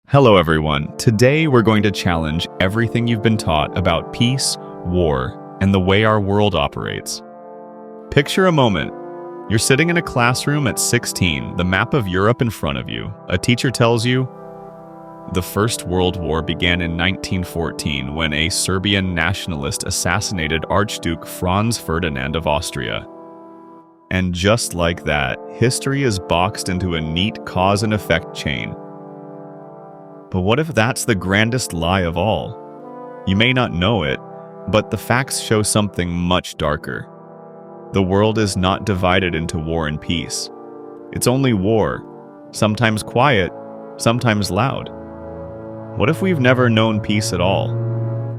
Hello everyone. Today we're going to challenge everything you've been taught about peace, war, and the way our world operates. Picture a moment. You're sitting in a classroom at 16, the map of Europe in front of you. A teacher tells you, the First World War began in 1914 when a Serbian nationalist assassinated Archduke Franz Ferdinand of Austria. And just like that, history is boxed into a neat cause and effect chain. But what if that's the grandest lie of all? You may not know it, but the facts show something much darker. The world is not divided into war and peace. It's only war, sometimes quiet, sometimes loud. What if we've never known peace at all?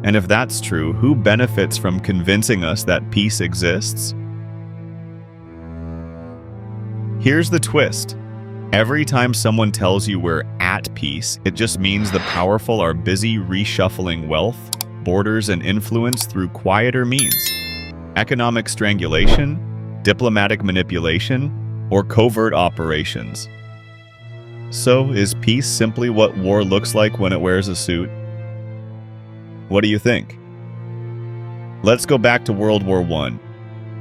And if that's true, who benefits from convincing us that peace exists? Here's the twist. Every time someone tells you we're at peace, it just means the powerful are busy reshuffling wealth, borders, and influence through quieter means. Economic strangulation, diplomatic manipulation, or covert operations. So, is peace simply what war looks like when it wears a suit? What do you think? Let's go back to World War I.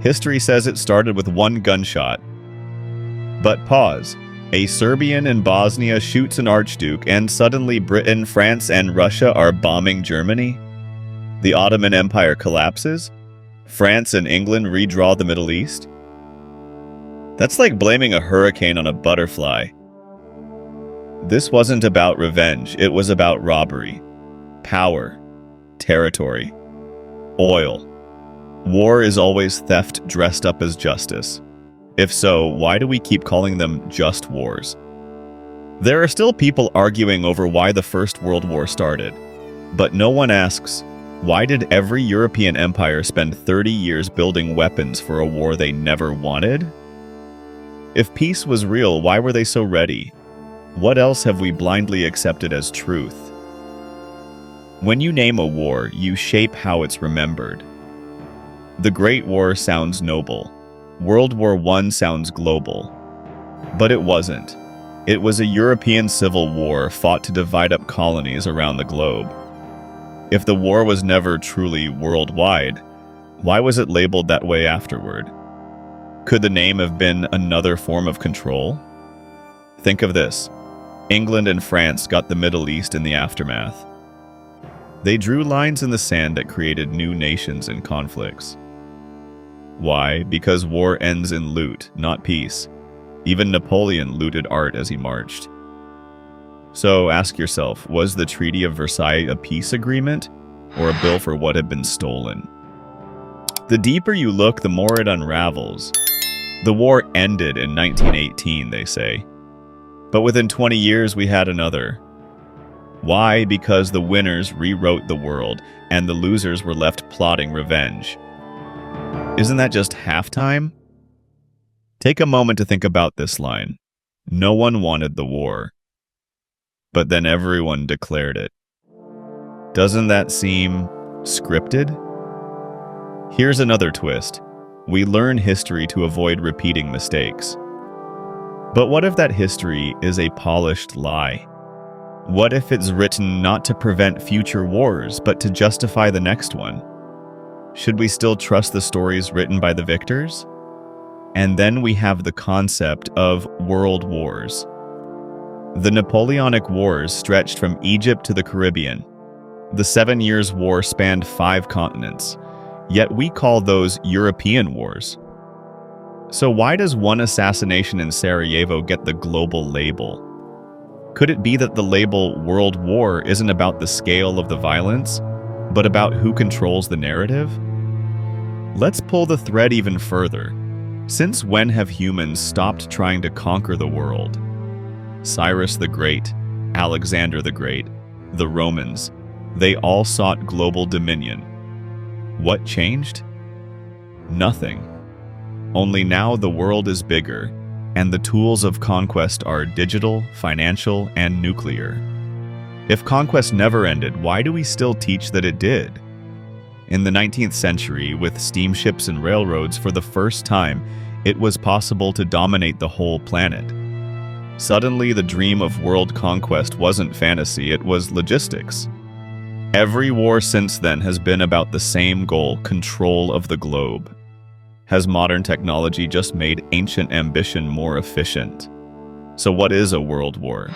History says it started with one gunshot. But pause. A Serbian in Bosnia shoots an archduke, and suddenly Britain, France, and Russia are bombing Germany? The Ottoman Empire collapses? France and England redraw the Middle East? That's like blaming a hurricane on a butterfly. This wasn't about revenge, it was about robbery, power, territory, oil. War is always theft dressed up as justice. If so, why do we keep calling them just wars? There are still people arguing over why the First World War started. But no one asks, why did every European empire spend 30 years building weapons for a war they never wanted? If peace was real, why were they so ready? What else have we blindly accepted as truth? When you name a war, you shape how it's remembered. The Great War sounds noble. World War I sounds global. But it wasn't. It was a European civil war fought to divide up colonies around the globe. If the war was never truly worldwide, why was it labeled that way afterward? Could the name have been another form of control? Think of this. England and France got the Middle East in the aftermath. They drew lines in the sand that created new nations and conflicts. Why? Because war ends in loot, not peace. Even Napoleon looted art as he marched. So ask yourself, was the Treaty of Versailles a peace agreement or a bill for what had been stolen? The deeper you look, the more it unravels. The war ended in 1918, they say. But within 20 years, we had another. Why? Because the winners rewrote the world, and the losers were left plotting revenge. Isn't that just halftime? Take a moment to think about this line. No one wanted the war. But then everyone declared it. Doesn't that seem scripted? Here's another twist. We learn history to avoid repeating mistakes. But what if that history is a polished lie? What if it's written not to prevent future wars, but to justify the next one? Should we still trust the stories written by the victors? And then we have the concept of world wars. The Napoleonic Wars stretched from Egypt to the Caribbean. The 7 Years' War spanned 5 continents, yet we call those European wars. So why does one assassination in Sarajevo get the global label? Could it be that the label World War isn't about the scale of the violence, but about who controls the narrative? Let's pull the thread even further. Since when have humans stopped trying to conquer the world? Cyrus the Great, Alexander the Great, the Romans, they all sought global dominion. What changed? Nothing. Only now the world is bigger, and the tools of conquest are digital, financial, and nuclear. If conquest never ended, why do we still teach that it did? In the 19th century, with steamships and railroads, for the first time, it was possible to dominate the whole planet. Suddenly, the dream of world conquest wasn't fantasy, it was logistics. Every war since then has been about the same goal: control of the globe. Has modern technology just made ancient ambition more efficient? So what is a world war?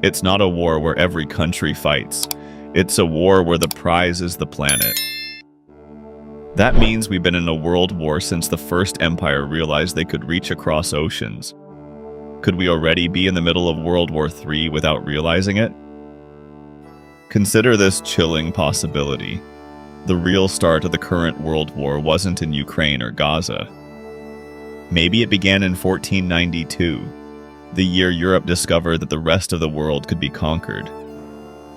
It's not a war where every country fights. It's a war where the prize is the planet. That means we've been in a world war since the first empire realized they could reach across oceans. Could we already be in the middle of World War III without realizing it? Consider this chilling possibility. The real start of the current world war wasn't in Ukraine or Gaza. Maybe it began in 1492, the year Europe discovered that the rest of the world could be conquered.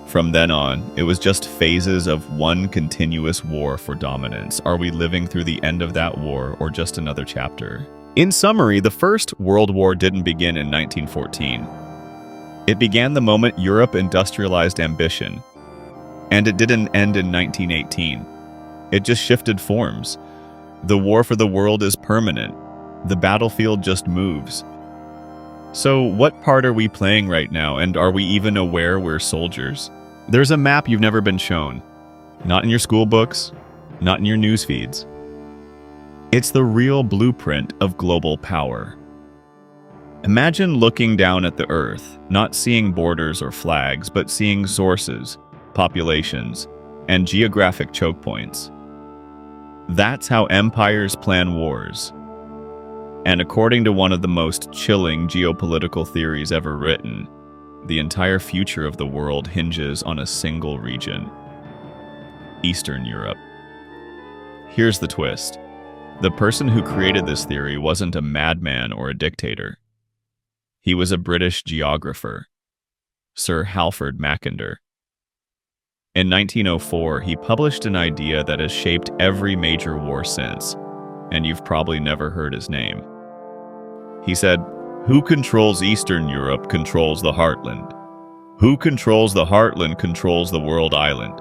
From then on, it was just phases of one continuous war for dominance. Are we living through the end of that war or just another chapter? In summary, the First World War didn't begin in 1914. It began the moment Europe industrialized ambition. And it didn't end in 1918. It just shifted forms. The war for the world is permanent. The battlefield just moves. So what part are we playing right now, and are we even aware we're soldiers? There's a map you've never been shown. Not in your school books, not in your news feeds. It's the real blueprint of global power. Imagine looking down at the Earth, not seeing borders or flags, but seeing sources, populations, and geographic choke points. That's how empires plan wars. And according to one of the most chilling geopolitical theories ever written, the entire future of the world hinges on a single region: Eastern Europe. Here's the twist. The person who created this theory wasn't a madman or a dictator. He was a British geographer, Sir Halford Mackinder. In 1904, he published an idea that has shaped every major war since, and you've probably never heard his name. He said, "Who controls Eastern Europe controls the heartland. Who controls the heartland controls the world island.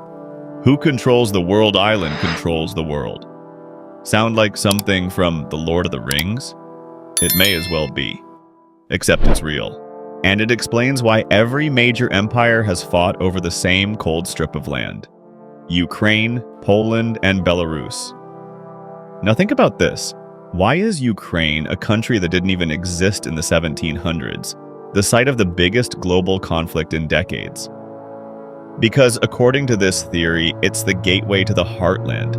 Who controls the world island controls the world." Sound like something from The Lord of the Rings? It may as well be. Except it's real. And it explains why every major empire has fought over the same cold strip of land: Ukraine, Poland, and Belarus. Now think about this. Why is Ukraine, a country that didn't even exist in the 1700s, the site of the biggest global conflict in decades? Because according to this theory, it's the gateway to the heartland,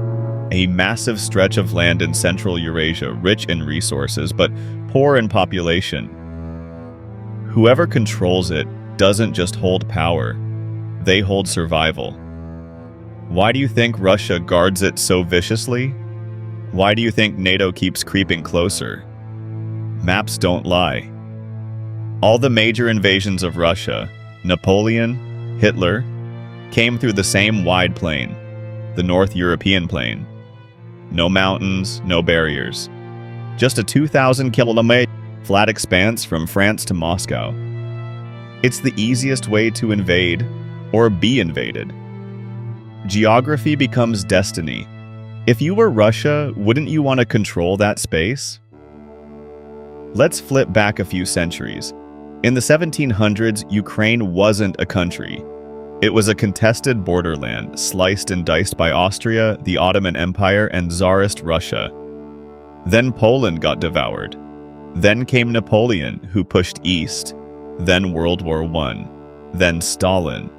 a massive stretch of land in central Eurasia, rich in resources, but poor in population. Whoever controls it doesn't just hold power, they hold survival. Why do you think Russia guards it so viciously? Why do you think NATO keeps creeping closer? Maps don't lie. All the major invasions of Russia, Napoleon, Hitler, came through the same wide plain, the North European plain. No mountains, no barriers. Just a 2,000-kilometer flat expanse from France to Moscow. It's the easiest way to invade or be invaded. Geography becomes destiny. If you were Russia, wouldn't you want to control that space? Let's flip back a few centuries. In the 1700s, Ukraine wasn't a country. It was a contested borderland, sliced and diced by Austria, the Ottoman Empire, and Tsarist Russia. Then Poland got devoured. Then came Napoleon, who pushed east. Then World War I. Then Stalin.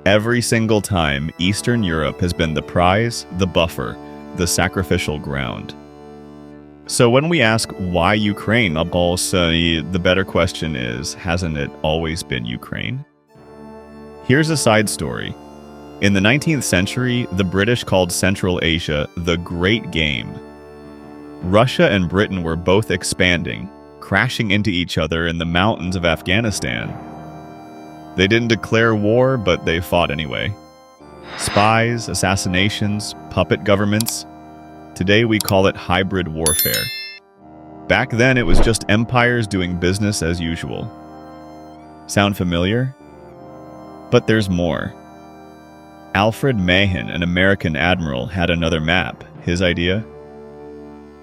Every single time, Eastern Europe has been the prize, the buffer, the sacrificial ground. So when we ask why Ukraine, the better question is, hasn't it always been Ukraine? Here's a side story. In the 19th century, the British called Central Asia the Great Game. Russia and Britain were both expanding, crashing into each other in the mountains of Afghanistan. They didn't declare war, but they fought anyway. Spies, assassinations, puppet governments. Today we call it hybrid warfare. Back then it was just empires doing business as usual. Sound familiar? But there's more. Alfred Mahan, an American admiral, had another map. His idea?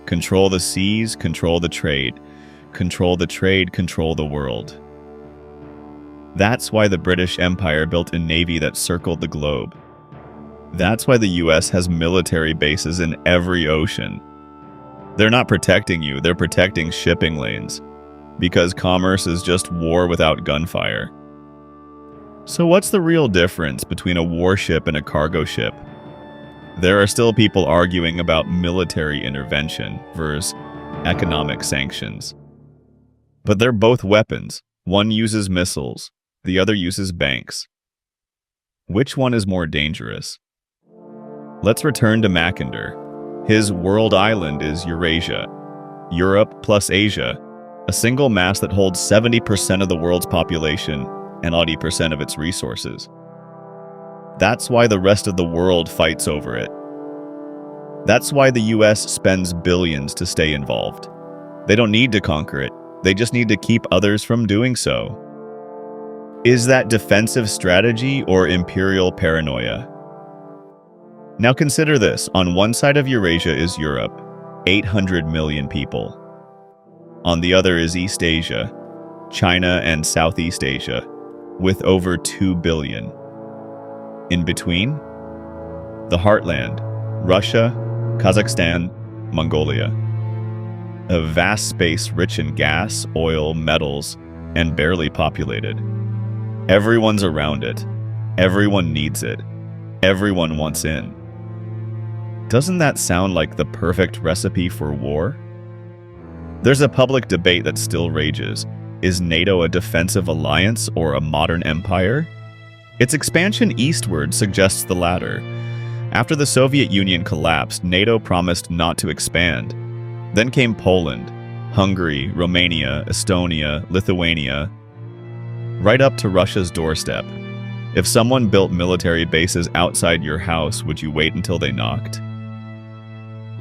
Control the seas, control the trade. Control the trade, control the world. That's why the British Empire built a navy that circled the globe. That's why the US has military bases in every ocean. They're not protecting you, they're protecting shipping lanes. Because commerce is just war without gunfire. So what's the real difference between a warship and a cargo ship? There are still people arguing about military intervention versus economic sanctions. But they're both weapons. One uses missiles, the other uses banks. Which one is more dangerous? Let's return to Mackinder. His world island is Eurasia, Europe plus Asia, a single mass that holds 70% of the world's population and 80% of its resources. That's why the rest of the world fights over it. That's why the US spends billions to stay involved. They don't need to conquer it, they just need to keep others from doing so. Is that defensive strategy or imperial paranoia? Now consider this. On one side of Eurasia is Europe, 800 million people. On the other is East Asia, China and Southeast Asia, with over 2 billion. In between, the heartland, Russia, Kazakhstan, Mongolia. A vast space rich in gas, oil, metals, and barely populated. Everyone's around it. Everyone needs it. Everyone wants in. Doesn't that sound like the perfect recipe for war? There's a public debate that still rages. Is NATO a defensive alliance or a modern empire? Its expansion eastward suggests the latter. After the Soviet Union collapsed, NATO promised not to expand. Then came Poland, Hungary, Romania, Estonia, Lithuania, right up to Russia's doorstep. If someone built military bases outside your house, would you wait until they knocked?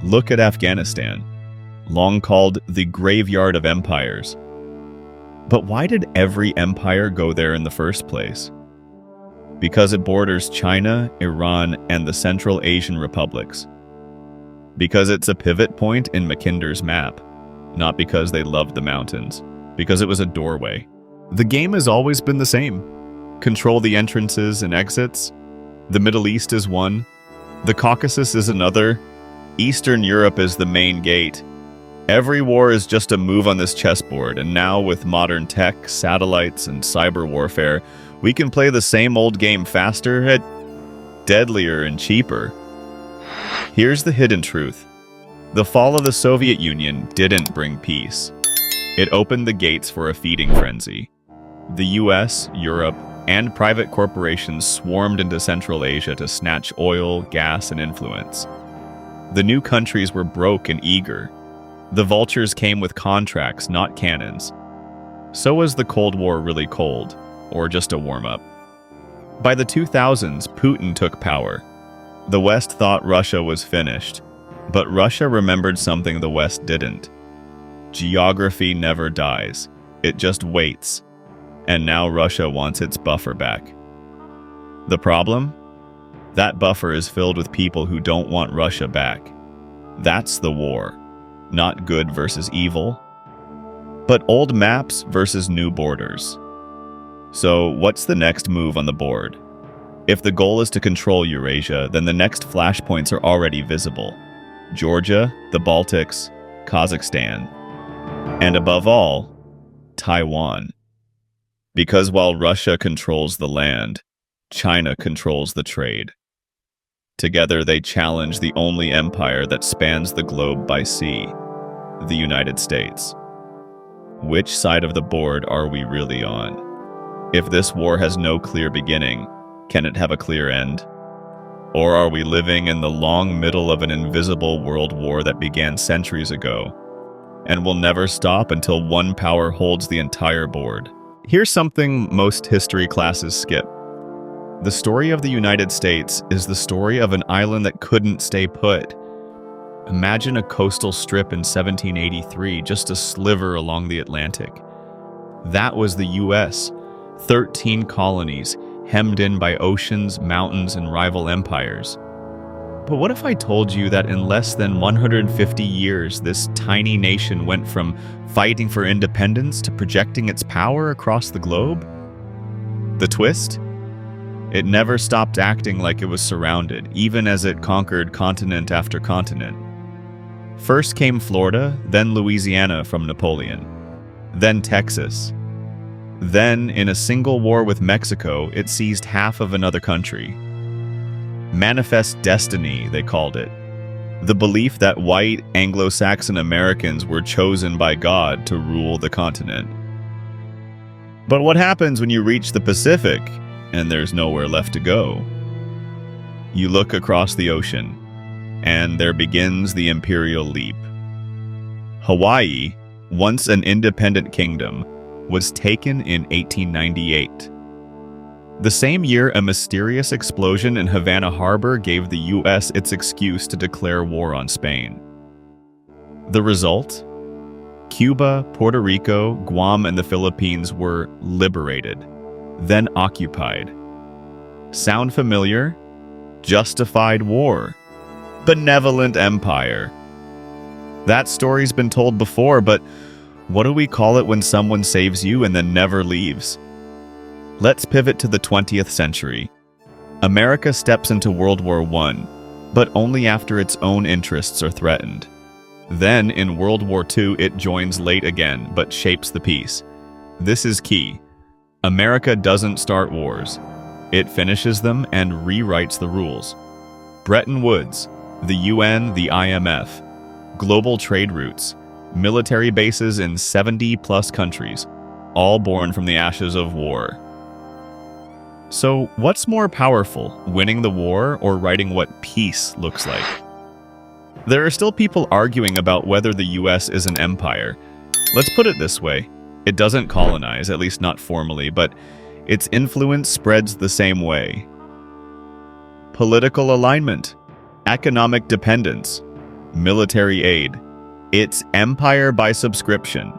Look at Afghanistan, long called the graveyard of empires. But why did every empire go there in the first place? Because it borders China, Iran, and the Central Asian republics. Because it's a pivot point in Mackinder's map, not because they loved the mountains, because it was a doorway. The game has always been the same. Control the entrances and exits. The Middle East is one. The Caucasus is another. Eastern Europe is the main gate. Every war is just a move on this chessboard, and now with modern tech, satellites, and cyber warfare, we can play the same old game faster, deadlier, and cheaper. Here's the hidden truth. The fall of the Soviet Union didn't bring peace. It opened the gates for a feeding frenzy. The US, Europe, and private corporations swarmed into Central Asia to snatch oil, gas, and influence. The new countries were broke and eager. The vultures came with contracts, not cannons. So was the Cold War really cold, or just a warm-up? By the 2000s, Putin took power. The West thought Russia was finished, but Russia remembered something the West didn't. Geography never dies, it just waits. And now Russia wants its buffer back. The problem? That buffer is filled with people who don't want Russia back. That's the war. Not good versus evil, but old maps versus new borders. So what's the next move on the board? If the goal is to control Eurasia, then the next flashpoints are already visible. Georgia, the Baltics, Kazakhstan, and above all, Taiwan. Because while Russia controls the land, China controls the trade. Together they challenge the only empire that spans the globe by sea, the United States. Which side of the board are we really on? If this war has no clear beginning, can it have a clear end? Or are we living in the long middle of an invisible world war that began centuries ago and will never stop until one power holds the entire board? Here's something most history classes skip. The story of the United States is the story of an island that couldn't stay put. Imagine a coastal strip in 1783, just a sliver along the Atlantic. That was the US, 13 colonies, hemmed in by oceans, mountains, and rival empires. But what if I told you that in less than 150 years, this tiny nation went from fighting for independence to projecting its power across the globe? The twist? It never stopped acting like it was surrounded, even as it conquered continent after continent. First came Florida, then Louisiana from Napoleon, then Texas. Then, in a single war with Mexico, it seized half of another country. Manifest destiny, they called it. The belief that white Anglo-Saxon Americans were chosen by God to rule the continent. But what happens when you reach the Pacific and there's nowhere left to go? You look across the ocean, and there begins the imperial leap. Hawaii, once an independent kingdom, was taken in 1898. The same year, a mysterious explosion in Havana Harbor gave the U.S. its excuse to declare war on Spain. The result? Cuba, Puerto Rico, Guam, and the Philippines were liberated, then occupied. Sound familiar? Justified war. Benevolent empire. That story's been told before, but what do we call it when someone saves you and then never leaves? Let's pivot to the 20th century. America steps into World War I, but only after its own interests are threatened. Then, in World War II, it joins late again, but shapes the peace. This is key. America doesn't start wars. It finishes them and rewrites the rules. Bretton Woods, the UN, the IMF, global trade routes, military bases in 70-plus countries, all born from the ashes of war. So, what's more powerful, winning the war or writing what peace looks like? There are still people arguing about whether the US is an empire. Let's put it this way. It doesn't colonize, at least not formally, but its influence spreads the same way. Political alignment, economic dependence, military aid. It's empire by subscription.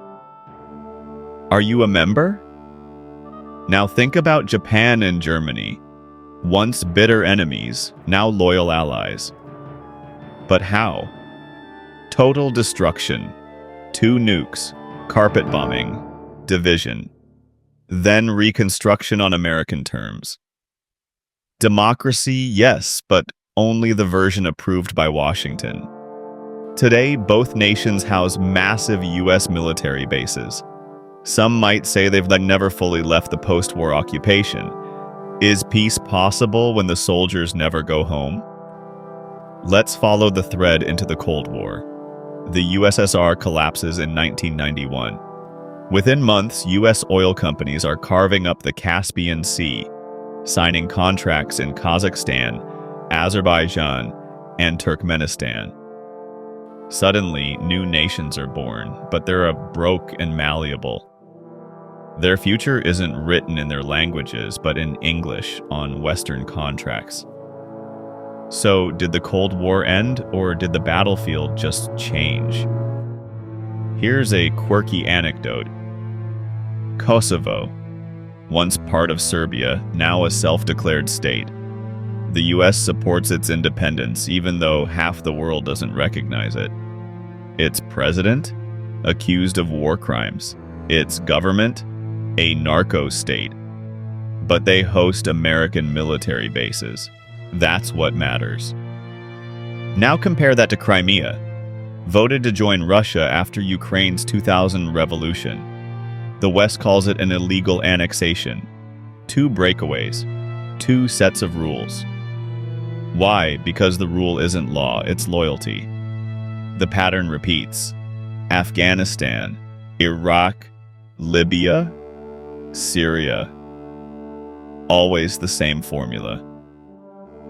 Are you a member? Now think about Japan and Germany, once bitter enemies, now loyal allies. But how? Total destruction, 2 nukes, carpet bombing, division, then reconstruction on American terms. Democracy, yes, but only the version approved by Washington. Today, both nations house massive US military bases. Some might say they've never fully left the post-war occupation. Is peace possible when the soldiers never go home? Let's follow the thread into the Cold War. The USSR collapses in 1991. Within months, US oil companies are carving up the Caspian Sea, signing contracts in Kazakhstan, Azerbaijan, and Turkmenistan. Suddenly, new nations are born, but they're broke and malleable. Their future isn't written in their languages, but in English on Western contracts. So, did the Cold War end, or did the battlefield just change? Here's a quirky anecdote. Kosovo, once part of Serbia, now a self-declared state. The US supports its independence, even though half the world doesn't recognize it. Its president, accused of war crimes. Its government, a narco state. But they host American military bases. That's what matters. Now compare that to Crimea, voted to join Russia after Ukraine's 2000 revolution. The West calls it an illegal annexation. 2 breakaways, 2 sets of rules. Why? Because the rule isn't law, it's loyalty. The pattern repeats. Afghanistan, Iraq, Libya, Syria. Always the same formula.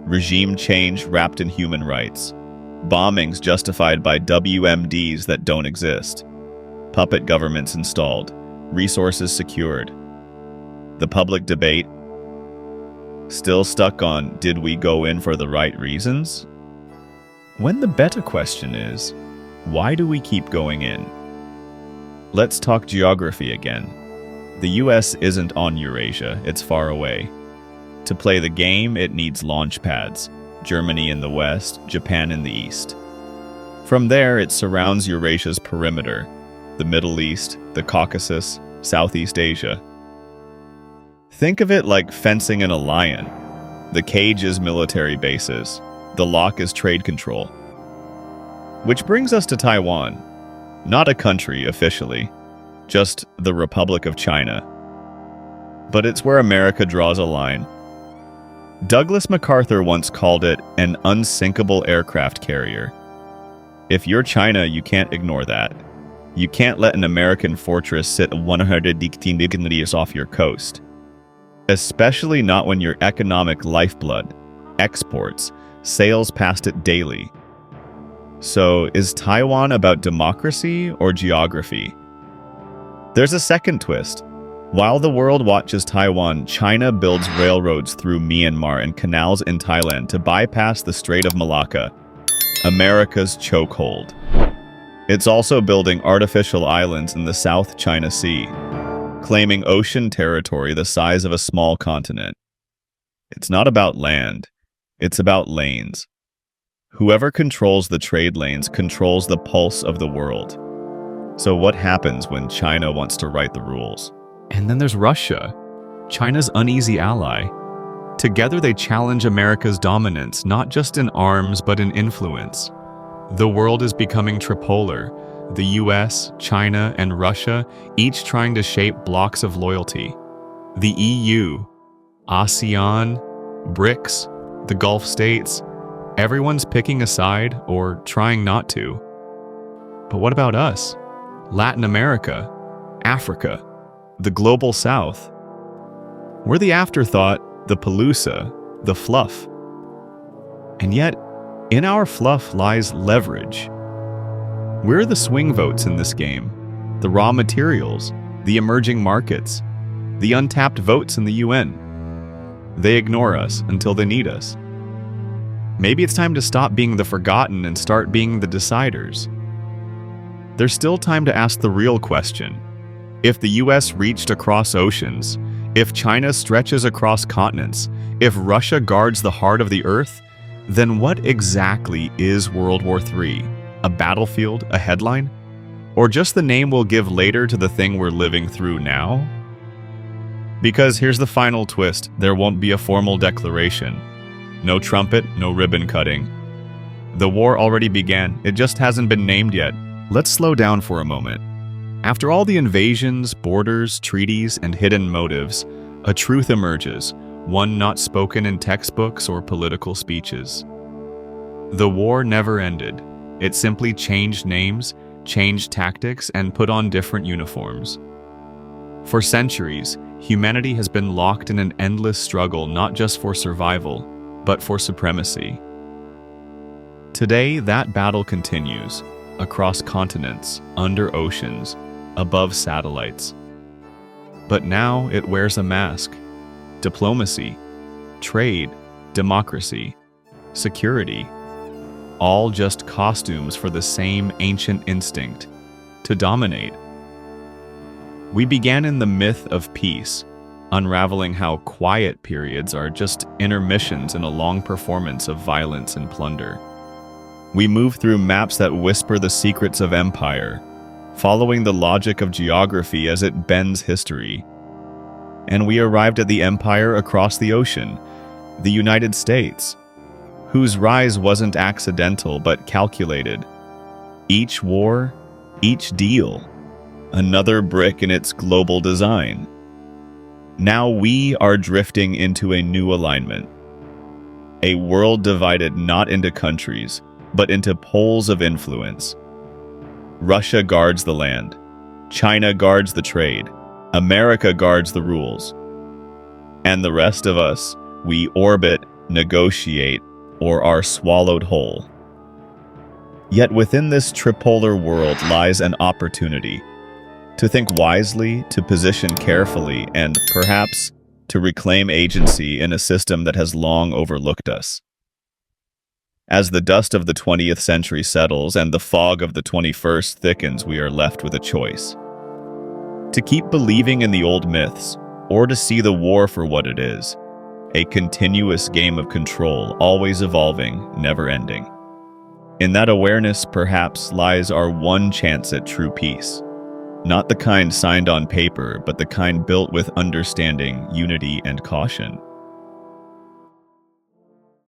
Regime change wrapped in human rights. Bombings justified by WMDs that don't exist. Puppet governments installed. Resources secured. The public debate? Still stuck on, did we go in for the right reasons? When the better question is, why do we keep going in? Let's talk geography again. The US isn't on Eurasia, it's far away. To play the game, it needs launch pads. Germany in the west, Japan in the east. From there, it surrounds Eurasia's perimeter, the Middle East, the Caucasus, Southeast Asia. Think of it like fencing in a lion. The cage is military bases. The lock is trade control. Which brings us to Taiwan. Not a country, officially. Just the Republic of China. But it's where America draws a line. Douglas MacArthur once called it an unsinkable aircraft carrier. If you're China, you can't ignore that. You can't let an American fortress sit 118 degrees off your coast. Especially not when your economic lifeblood, exports, sails past it daily. So, is Taiwan about democracy or geography? There's a second twist. While the world watches Taiwan, China builds railroads through Myanmar and canals in Thailand to bypass the Strait of Malacca, America's chokehold. It's also building artificial islands in the South China Sea, claiming ocean territory the size of a small continent. It's not about land, it's about lanes. Whoever controls the trade lanes controls the pulse of the world. So what happens when China wants to write the rules? And then there's Russia, China's uneasy ally. Together they challenge America's dominance, not just in arms, but in influence. The world is becoming tripolar, the US, China, and Russia, each trying to shape blocks of loyalty. The EU, ASEAN, BRICS, the Gulf states, everyone's picking a side or trying not to. But what about us? Latin America, Africa, the global south. We're the afterthought, the Palooza, the fluff. And yet, in our fluff lies leverage. We're the swing votes in this game, the raw materials, the emerging markets, the untapped votes in the UN. They ignore us until they need us. Maybe it's time to stop being the forgotten and start being the deciders. There's still time to ask the real question. If the US reached across oceans, if China stretches across continents, if Russia guards the heart of the earth, then what exactly is World War III? A battlefield, a headline? Or just the name we'll give later to the thing we're living through now? Because here's the final twist, there won't be a formal declaration. No trumpet, no ribbon cutting. The war already began, it just hasn't been named yet. Let's slow down for a moment. After all the invasions, borders, treaties, and hidden motives, a truth emerges, one not spoken in textbooks or political speeches. The war never ended. It simply changed names, changed tactics, and put on different uniforms. For centuries, humanity has been locked in an endless struggle not just for survival, but for supremacy. Today, that battle continues, across continents, under oceans, above satellites. But now it wears a mask. Diplomacy, trade, democracy, security, all just costumes for the same ancient instinct, to dominate. We began in the myth of peace, unraveling how quiet periods are just intermissions in a long performance of violence and plunder. We move through maps that whisper the secrets of empire, following the logic of geography as it bends history. And we arrived at the empire across the ocean, the United States, whose rise wasn't accidental but calculated. Each war, each deal, another brick in its global design. Now we are drifting into a new alignment. A world divided not into countries, but into poles of influence. Russia guards the land. China guards the trade. America guards the rules. And the rest of us, we orbit, negotiate, or are swallowed whole. Yet within this tripolar world lies an opportunity to think wisely, to position carefully, and perhaps to reclaim agency in a system that has long overlooked us. As the dust of the 20th century settles and the fog of the 21st thickens, we are left with a choice. To keep believing in the old myths, or to see the war for what it is, a continuous game of control, always evolving, never ending. In that awareness, perhaps, lies our one chance at true peace. Not the kind signed on paper, but the kind built with understanding, unity, and caution.